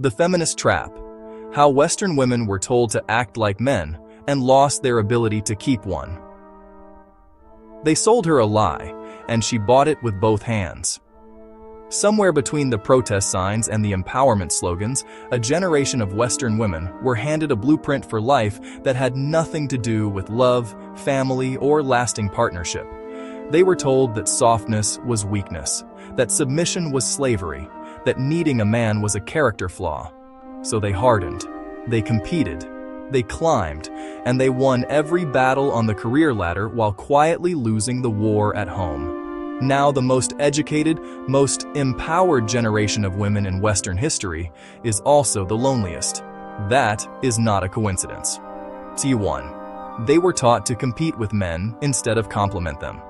The feminist trap. How Western women were told to act like men and lost their ability to keep one. They sold her a lie, and she bought it with both hands. Somewhere between the protest signs and the empowerment slogans, a generation of Western women were handed a blueprint for life that had nothing to do with love, family, or lasting partnership. They were told that softness was weakness, that submission was slavery, that needing a man was a character flaw. So they hardened, they competed, they climbed, and they won every battle on the career ladder while quietly losing the war at home. Now the most educated, most empowered generation of women in Western history is also the loneliest. That is not a coincidence. T1. They were taught to compete with men instead of complement them.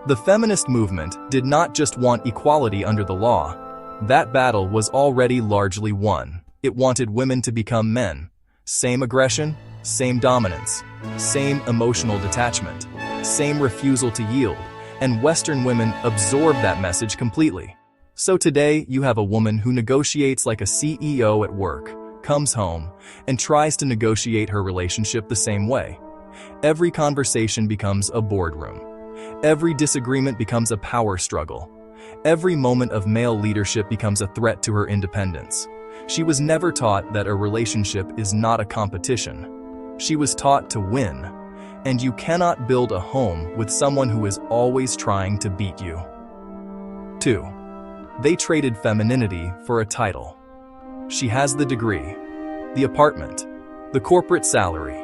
The feminist movement did not just want equality under the law. That battle was already largely won. It wanted women to become men. Same aggression, same dominance, same emotional detachment, same refusal to yield. And Western women absorb that message completely. So today, you have a woman who negotiates like a CEO at work, comes home, and tries to negotiate her relationship the same way. Every conversation becomes a boardroom. Every disagreement becomes a power struggle. Every moment of male leadership becomes a threat to her independence. She was never taught that a relationship is not a competition. She was taught to win. And you cannot build a home with someone who is always trying to beat you. 2. They traded femininity for a title. She has the degree, the apartment, the corporate salary,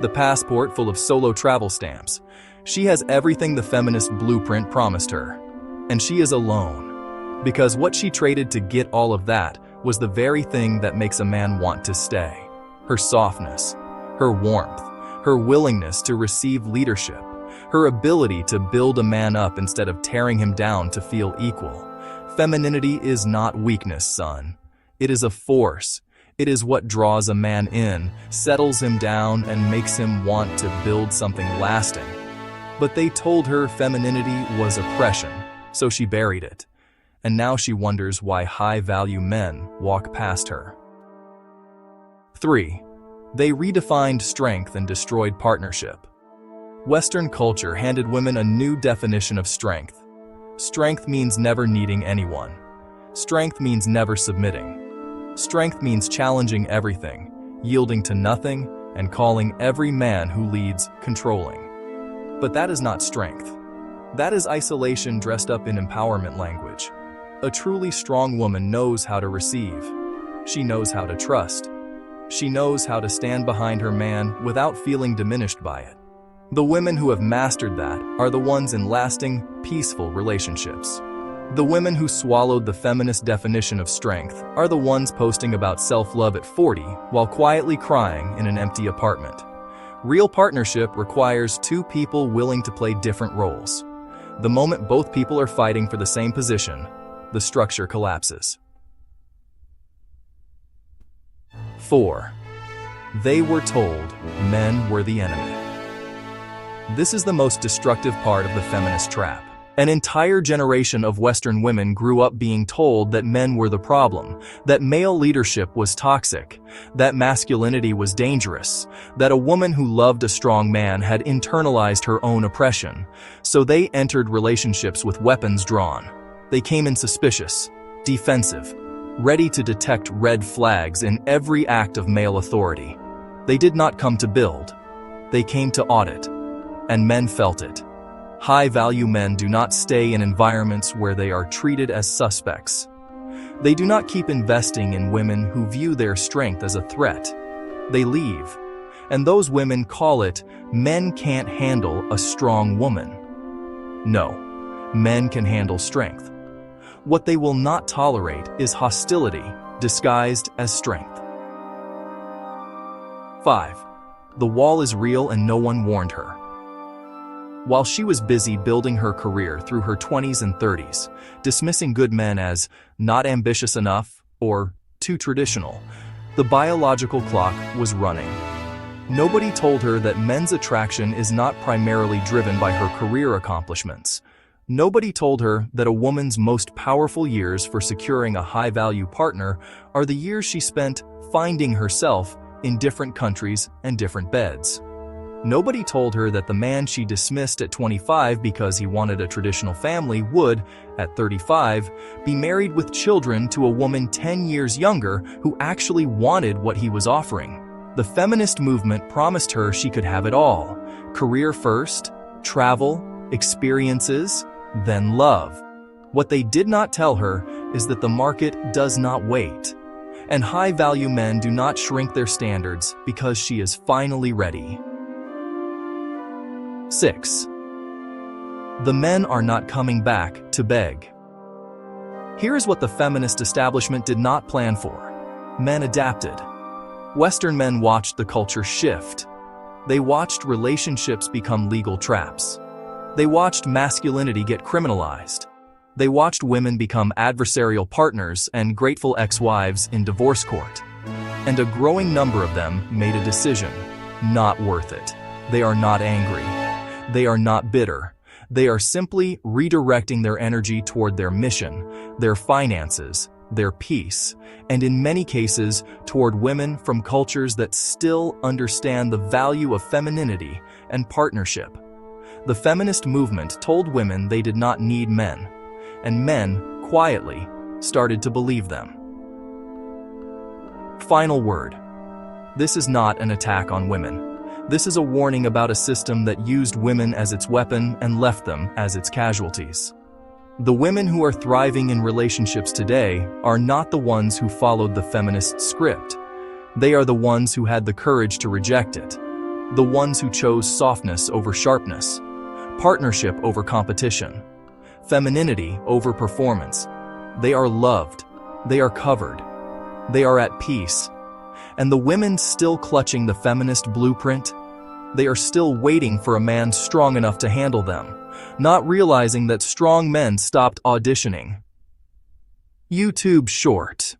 the passport full of solo travel stamps. She has everything the feminist blueprint promised her. And she is alone. Because what she traded to get all of that was the very thing that makes a man want to stay. Her softness, her warmth, her willingness to receive leadership, her ability to build a man up instead of tearing him down to feel equal. Femininity is not weakness, son. It is a force. It is what draws a man in, settles him down, and makes him want to build something lasting. But they told her femininity was oppression, so she buried it. And now she wonders why high-value men walk past her. 3. They redefined strength and destroyed partnership. Western culture handed women a new definition of strength. Strength means never needing anyone. Strength means never submitting. Strength means challenging everything, yielding to nothing, and calling every man who leads controlling. But that is not strength. That is isolation dressed up in empowerment language. A truly strong woman knows how to receive. She knows how to trust. She knows how to stand behind her man without feeling diminished by it. The women who have mastered that are the ones in lasting, peaceful relationships. The women who swallowed the feminist definition of strength are the ones posting about self-love at 40 while quietly crying in an empty apartment. Real partnership requires two people willing to play different roles. The moment both people are fighting for the same position, the structure collapses. 4. They were told men were the enemy. This is the most destructive part of the feminist trap. An entire generation of Western women grew up being told that men were the problem, that male leadership was toxic, that masculinity was dangerous, that a woman who loved a strong man had internalized her own oppression. So they entered relationships with weapons drawn. They came in suspicious, defensive, ready to detect red flags in every act of male authority. They did not come to build. They came to audit. And men felt it. High-value men do not stay in environments where they are treated as suspects. They do not keep investing in women who view their strength as a threat. They leave. And those women call it, men can't handle a strong woman. No, men can handle strength. What they will not tolerate is hostility disguised as strength. 5. The wall is real and no one warned her. While she was busy building her career through her 20s and 30s, dismissing good men as not ambitious enough or too traditional, the biological clock was running. Nobody told her that men's attraction is not primarily driven by her career accomplishments, Nobody told her that a woman's most powerful years for securing a high-value partner are the years she spent finding herself in different countries and different beds. Nobody told her that the man she dismissed at 25 because he wanted a traditional family would, at 35, be married with children to a woman 10 years younger who actually wanted what he was offering. The feminist movement promised her she could have it all: career first, travel, experiences, then love. What they did not tell her is that the market does not wait, and high-value men do not shrink their standards because she is finally ready. 6. The men are not coming back to beg. Here is what the feminist establishment did not plan for. Men adapted. Western men watched the culture shift. They watched relationships become legal traps. They watched masculinity get criminalized. They watched women become adversarial partners and grateful ex-wives in divorce court. And a growing number of them made a decision: not worth it. They are not angry. They are not bitter. They are simply redirecting their energy toward their mission, their finances, their peace, and in many cases, toward women from cultures that still understand the value of femininity and partnership. The feminist movement told women they did not need men, and men, quietly, started to believe them. Final word. This is not an attack on women. This is a warning about a system that used women as its weapon and left them as its casualties. The women who are thriving in relationships today are not the ones who followed the feminist script. They are the ones who had the courage to reject it. The ones who chose softness over sharpness, partnership over competition, femininity over performance. They are loved. They are covered. They are at peace. And the women still clutching the feminist blueprint, they are still waiting for a man strong enough to handle them, not realizing that strong men stopped auditioning. YouTube Short.